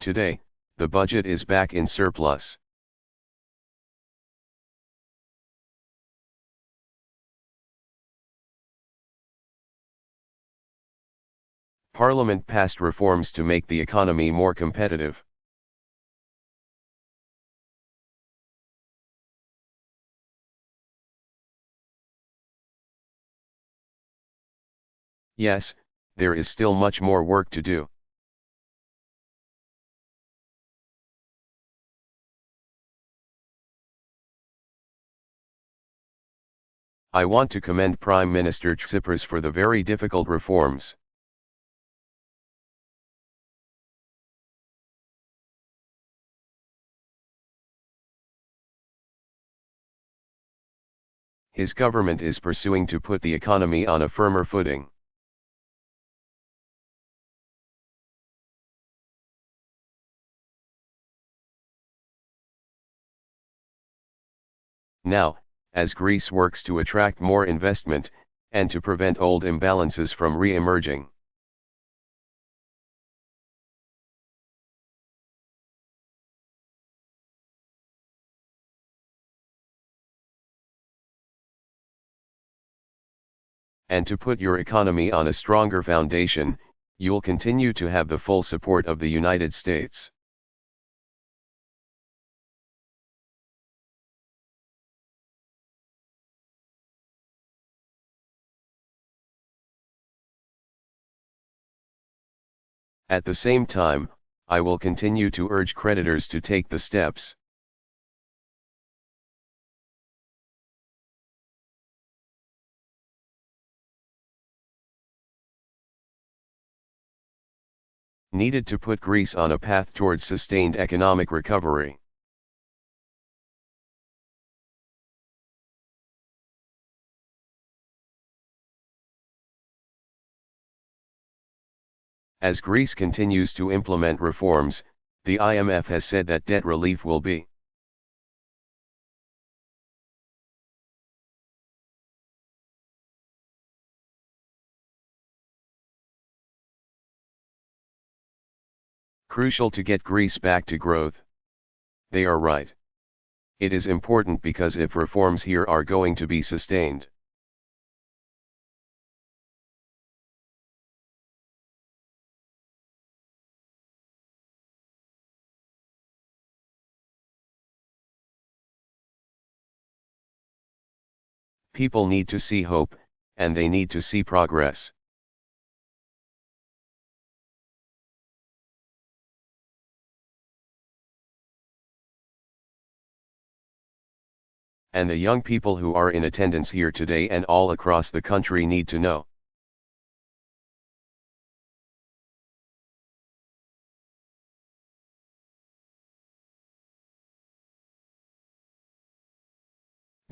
Today, the budget is back in surplus. Parliament passed reforms to make the economy more competitive. Yes, there is still much more work to do. I want to commend Prime Minister Tsipras for the very difficult reforms. His government is pursuing to put the economy on a firmer footing. Now, as Greece works to attract more investment, and to prevent old imbalances from re-emerging. And to put your economy on a stronger foundation, you'll continue to have the full support of the United States. At the same time, I will continue to urge creditors to take the steps. Needed to put Greece on a path towards sustained economic recovery. As Greece continues to implement reforms, the IMF has said that debt relief will be crucial to get Greece back to growth. They are right. It is important because if reforms here are going to be sustained, people need to see hope, and they need to see progress. And the young people who are in attendance here today and all across the country need to know.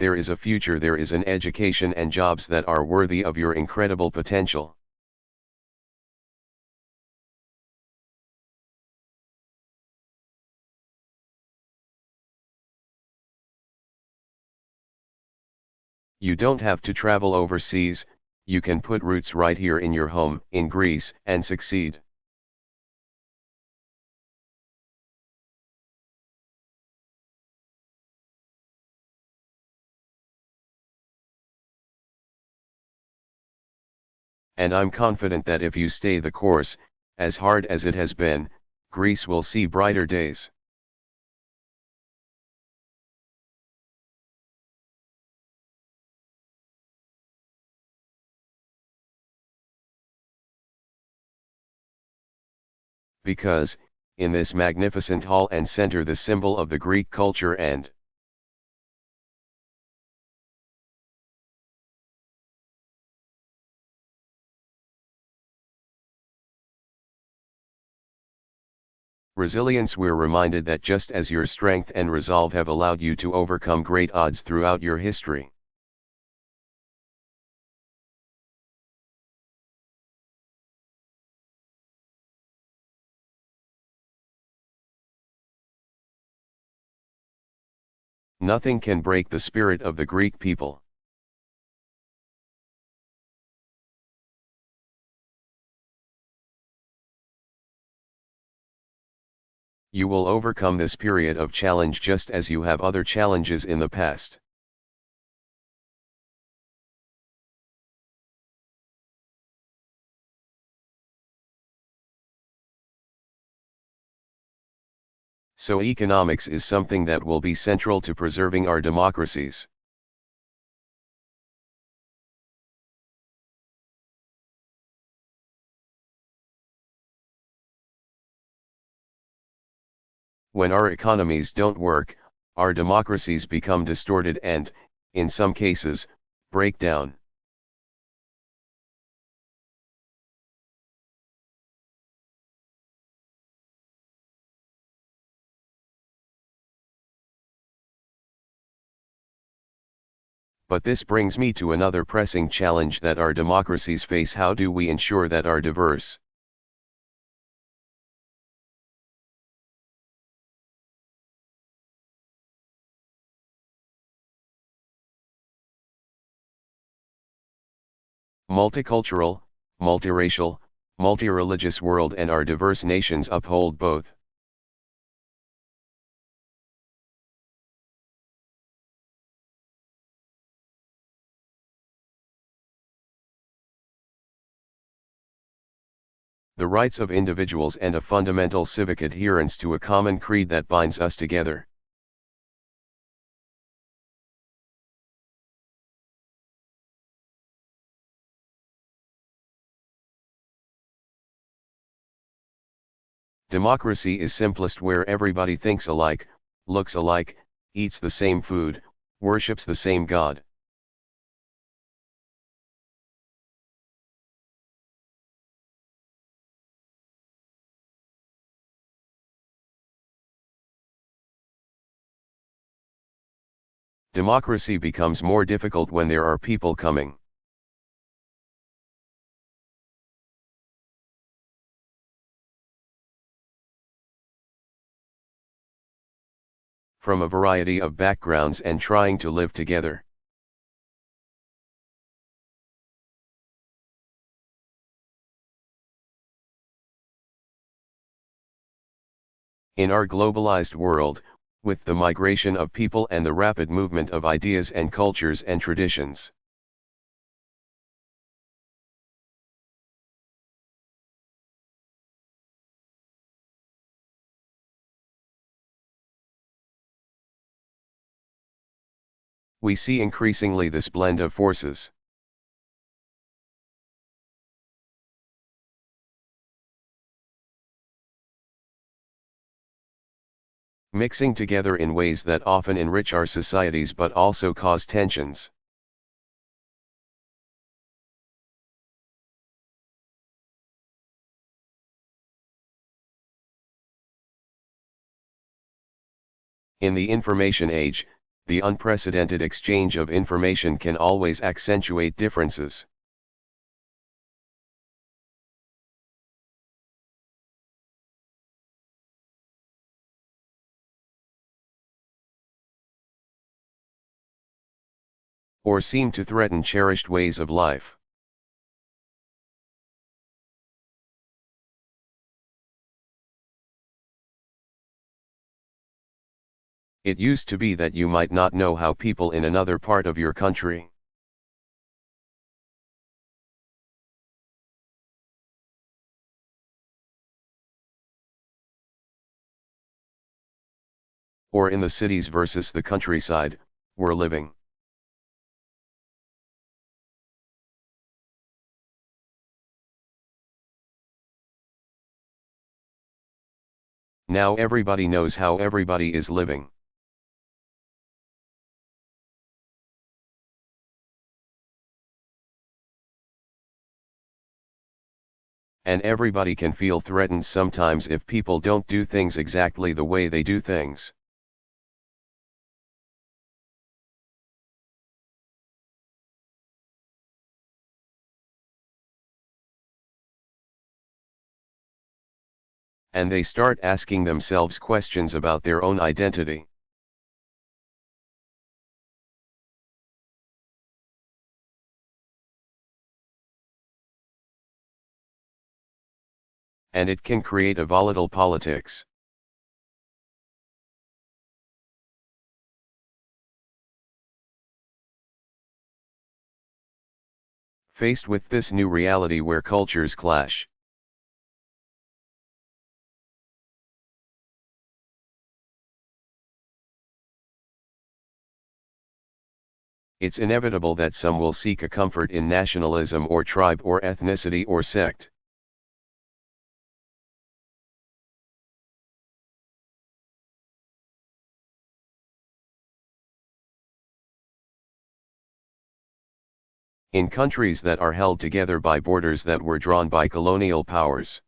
There is a future, there is an education and jobs that are worthy of your incredible potential. You don't have to travel overseas, you can put roots right here in your home, in Greece, and succeed. And I'm confident that if you stay the course, as hard as it has been, Greece will see brighter days. Because, in this magnificent hall and center, the symbol of the Greek culture and resilience, we're reminded that just as your strength and resolve have allowed you to overcome great odds throughout your history, nothing can break the spirit of the Greek people. You will overcome this period of challenge just as you have other challenges in the past. So economics is something that will be central to preserving our democracies. When our economies don't work, our democracies become distorted and, in some cases, break down. But this brings me to another pressing challenge that our democracies face. How do we ensure that our diverse, multicultural, multiracial, multireligious world and our diverse nations uphold both? The rights of individuals and a fundamental civic adherence to a common creed that binds us together. Democracy is simplest where everybody thinks alike, looks alike, eats the same food, worships the same God. Democracy becomes more difficult when there are people coming from a variety of backgrounds and trying to live together. In our globalized world, with the migration of people and the rapid movement of ideas and cultures and traditions, we see increasingly this blend of forces. Mixing together in ways that often enrich our societies but also cause tensions. In the information age, the unprecedented exchange of information can always accentuate differences. Or seem to threaten cherished ways of life. It used to be that you might not know how people in another part of your country, or in the cities versus the countryside, were living. Now everybody knows how everybody is living. And everybody can feel threatened sometimes if people don't do things exactly the way they do things. And they start asking themselves questions about their own identity. And it can create a volatile politics. Faced with this new reality where cultures clash, it's inevitable that some will seek a comfort in nationalism or tribe or ethnicity or sect. In countries that are held together by borders that were drawn by colonial powers,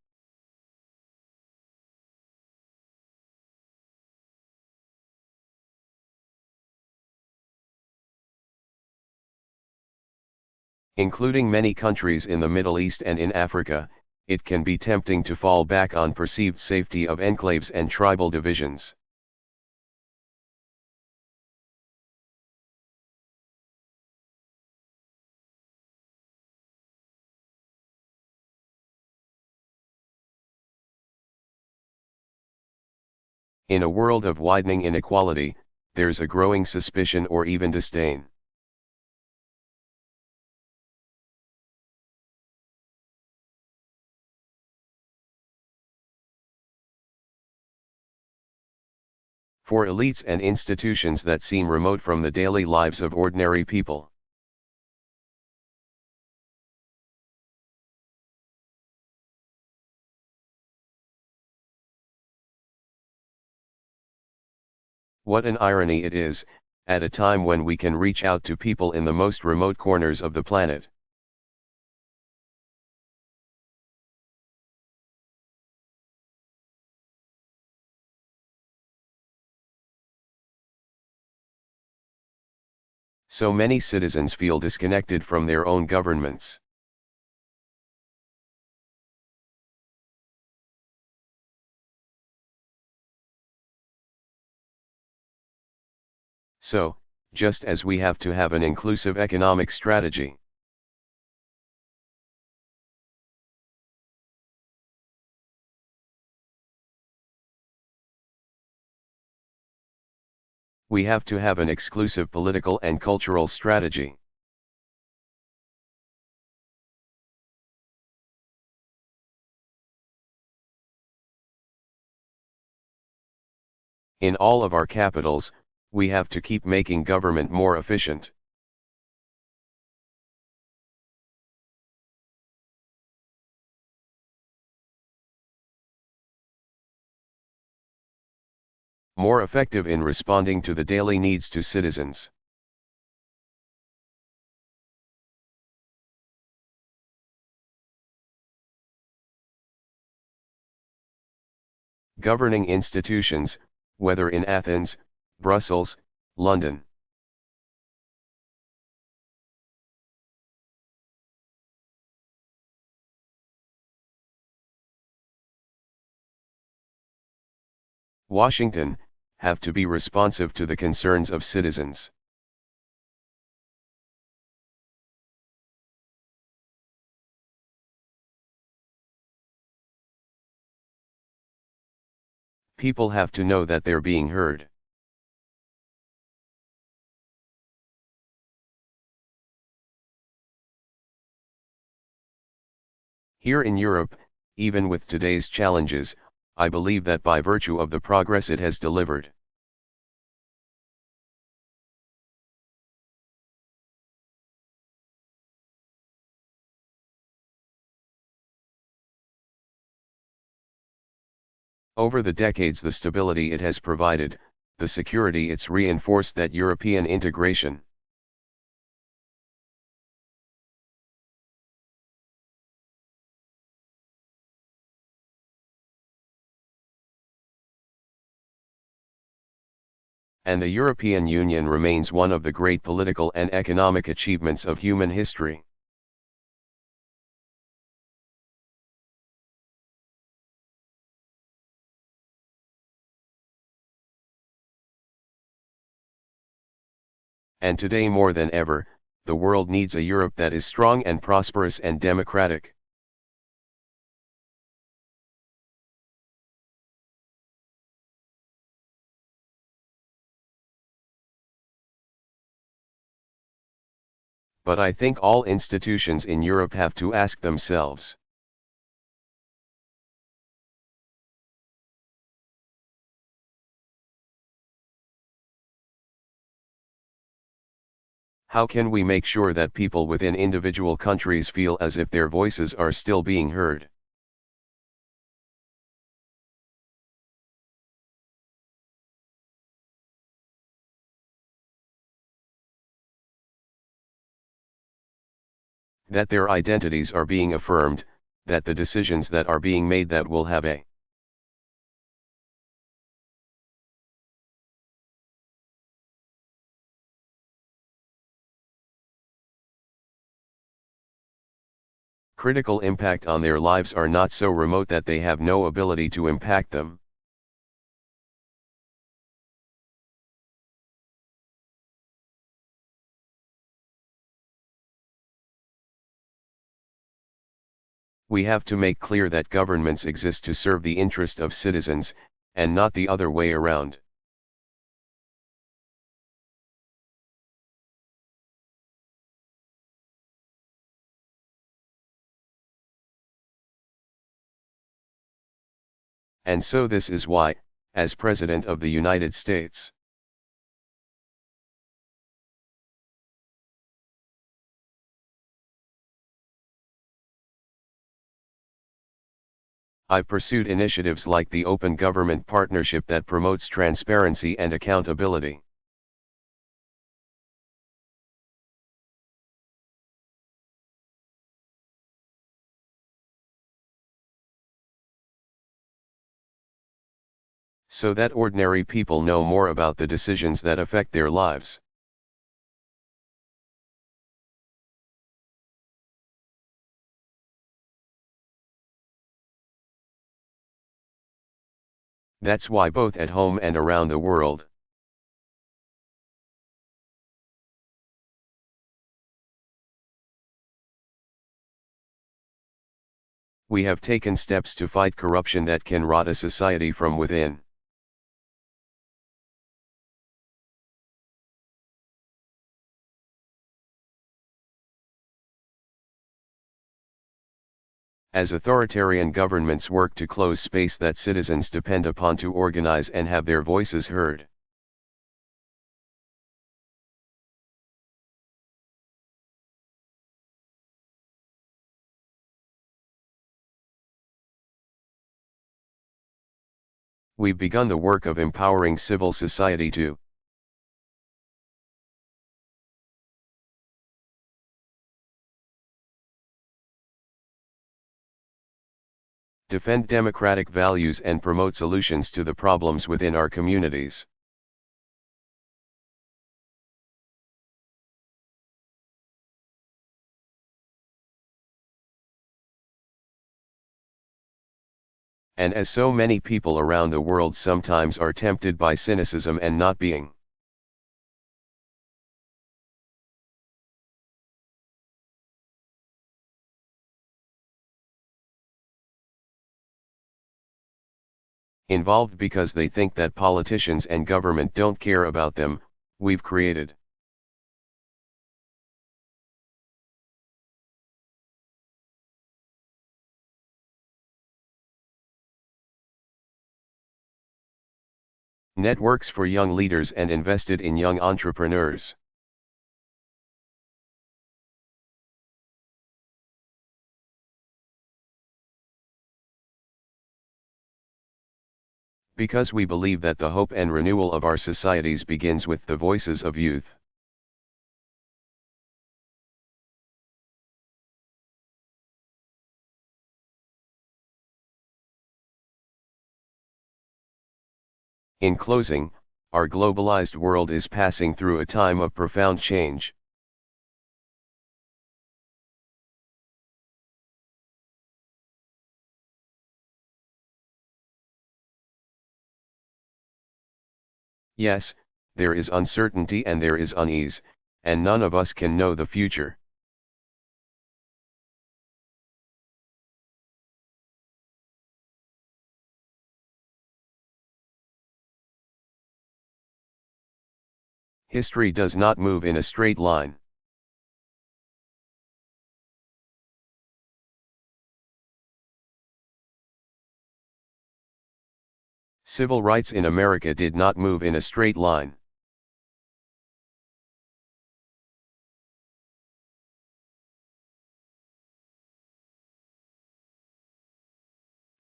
including many countries in the Middle East and in Africa, it can be tempting to fall back on perceived safety of enclaves and tribal divisions. In a world of widening inequality, there's a growing suspicion or even disdain. For elites and institutions that seem remote from the daily lives of ordinary people. What an irony it is, at a time when we can reach out to people in the most remote corners of the planet. So many citizens feel disconnected from their own governments. So, just as we have to have an inclusive economic strategy, we have to have an exclusive political and cultural strategy. In all of our capitals, we have to keep making government more efficient. More effective in responding to the daily needs to citizens. Governing institutions, whether in Athens, Brussels, London. Washington, have to be responsive to the concerns of citizens. People have to know that they're being heard. Here in Europe, even with today's challenges, I believe that by virtue of the progress it has delivered, over the decades the stability it has provided, the security it's reinforced that European integration. And the European Union remains one of the great political and economic achievements of human history. And today more than ever, the world needs a Europe that is strong and prosperous and democratic. But I think all institutions in Europe have to ask themselves. How can we make sure that people within individual countries feel as if their voices are still being heard? That their identities are being affirmed, that the decisions that are being made that will have a critical impact on their lives are not so remote that they have no ability to impact them. We have to make clear that governments exist to serve the interest of citizens, and not the other way around. And so this is why, as President of the United States, I've pursued initiatives like the Open Government Partnership that promotes transparency and accountability. So that ordinary people know more about the decisions that affect their lives. That's why both at home and around the world, we have taken steps to fight corruption that can rot a society from within. As authoritarian governments work to close space that citizens depend upon to organize and have their voices heard. We've begun the work of empowering civil society to defend democratic values and promote solutions to the problems within our communities. And as so many people around the world sometimes are tempted by cynicism and not being involved because they think that politicians and government don't care about them, we've created networks for young leaders and invested in young entrepreneurs. Because we believe that the hope and renewal of our societies begins with the voices of youth. In closing, our globalized world is passing through a time of profound change. Yes, there is uncertainty and there is unease, and none of us can know the future. History does not move in a straight line. Civil rights in America did not move in a straight line.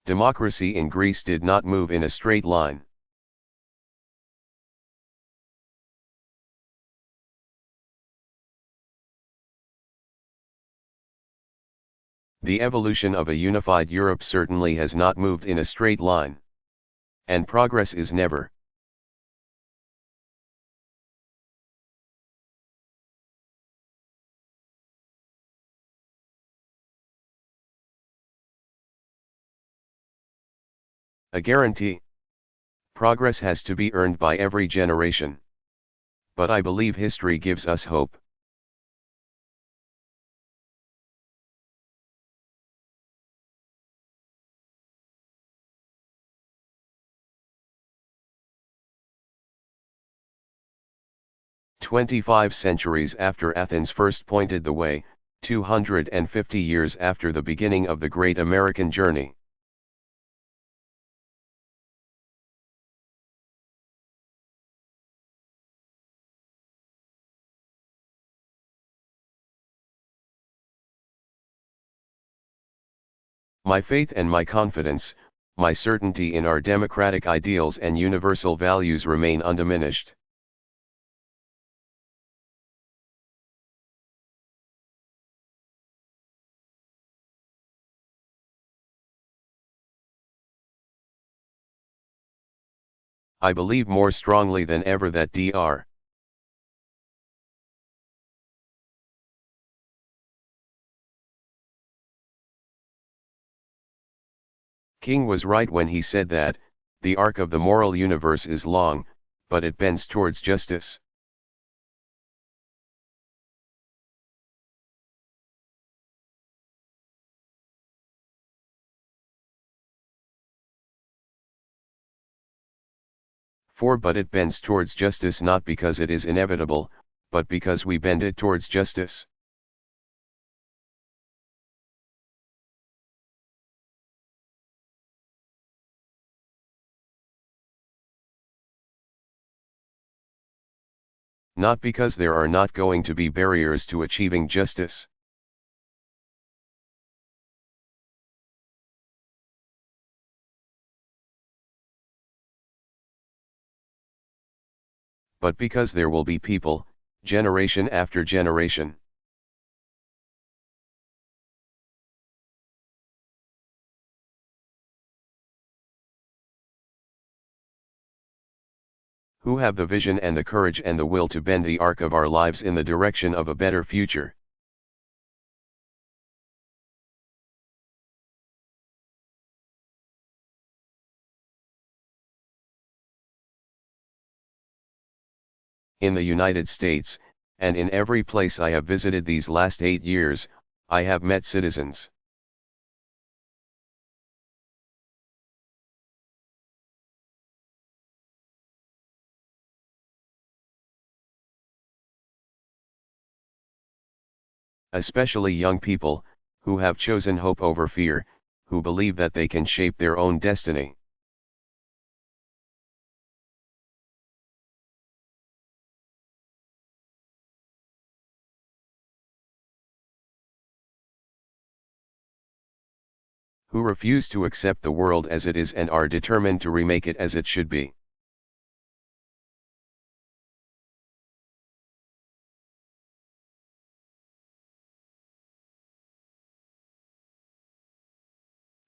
Democracy in Greece did not move in a straight line. The evolution of a unified Europe certainly has not moved in a straight line. And progress is never. A guarantee. Progress has to be earned by every generation. But I believe history gives us hope. "25 centuries after Athens first pointed the way, 250 years after the beginning of the great American journey. My faith and my confidence, my certainty in our democratic ideals and universal values remain undiminished. I believe more strongly than ever that Dr. King was right when he said that, the arc of the moral universe is long, but it bends towards justice. But it bends towards justice not because it is inevitable, but because we bend it towards justice. Not because there are not going to be barriers to achieving justice. But because there will be people, generation after generation, who have the vision and the courage and the will to bend the arc of our lives in the direction of a better future. In the United States, and in every place I have visited these last 8 years, I have met citizens. Especially young people, who have chosen hope over fear, who believe that they can shape their own destiny. Who refuse to accept the world as it is and are determined to remake it as it should be.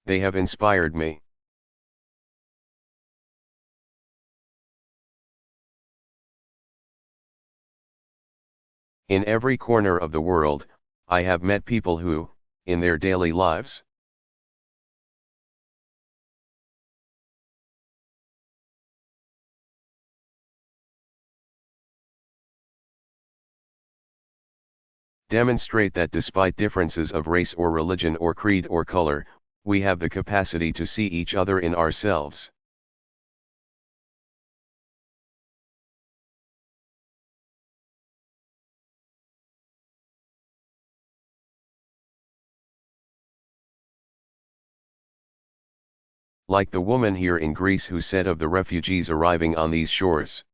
They have inspired me. In every corner of the world, I have met people who, in their daily lives, demonstrate that despite differences of race or religion or creed or color, we have the capacity to see each other in ourselves. like the woman here in Greece who said of the refugees arriving on these shores.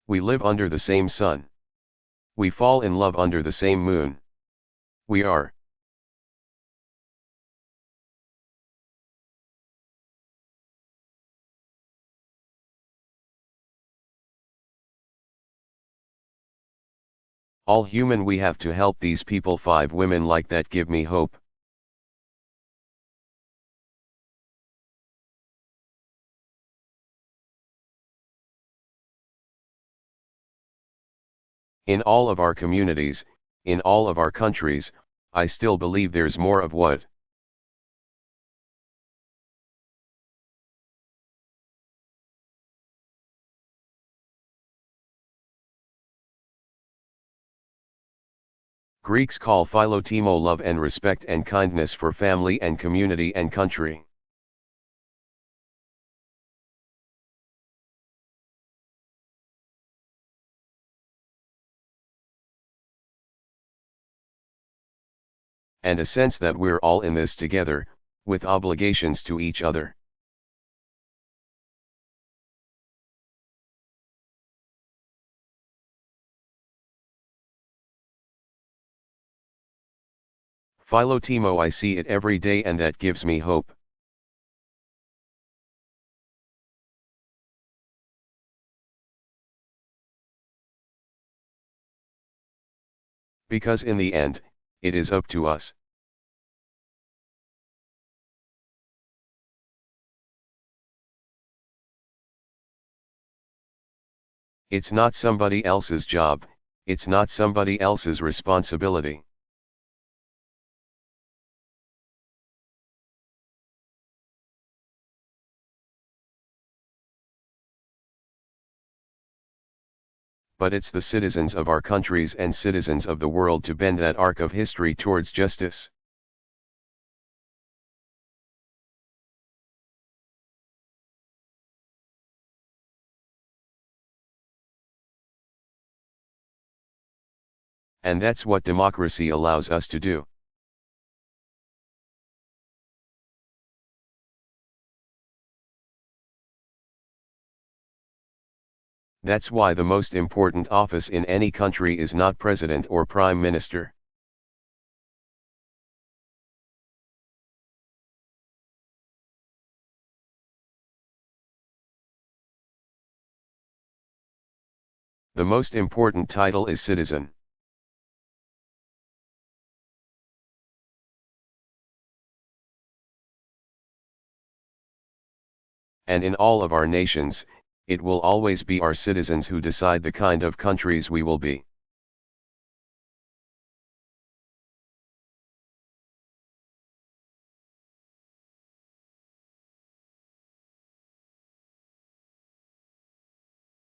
We live under the same sun. We fall in love under the same moon. We are. All human. We have to help these people. 5 women like that give me hope. In all of our communities, in all of our countries, I still believe there's more of what. Greeks call philotimo love and respect and kindness for family and community and country. And a sense that we're all in this together, with obligations to each other. Philotimo, I see it every day and that gives me hope. Because in the end, it is up to us. It's not somebody else's job, it's not somebody else's responsibility. But it's the citizens of our countries and citizens of the world to bend that arc of history towards justice. And that's what democracy allows us to do. That's why the most important office in any country is not president or prime minister. The most important title is citizen. And in all of our nations, it will always be our citizens who decide the kind of countries we will be.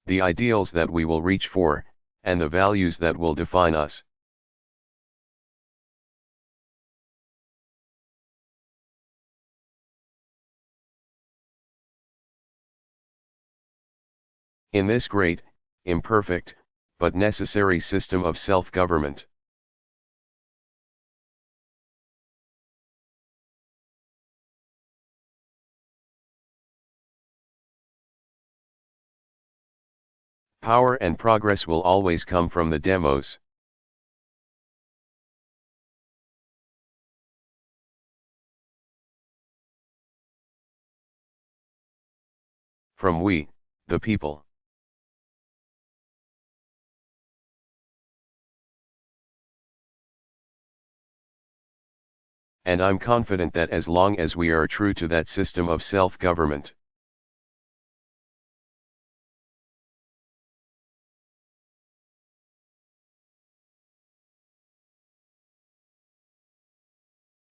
The ideals that we will reach for, and the values that will define us. In this great, imperfect, but necessary system of self-government. Power and progress will always come from the demos. From we, the people. And I'm confident that as long as we are true to that system of self-government,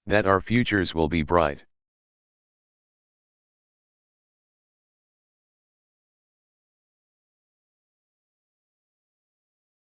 that our futures will be bright.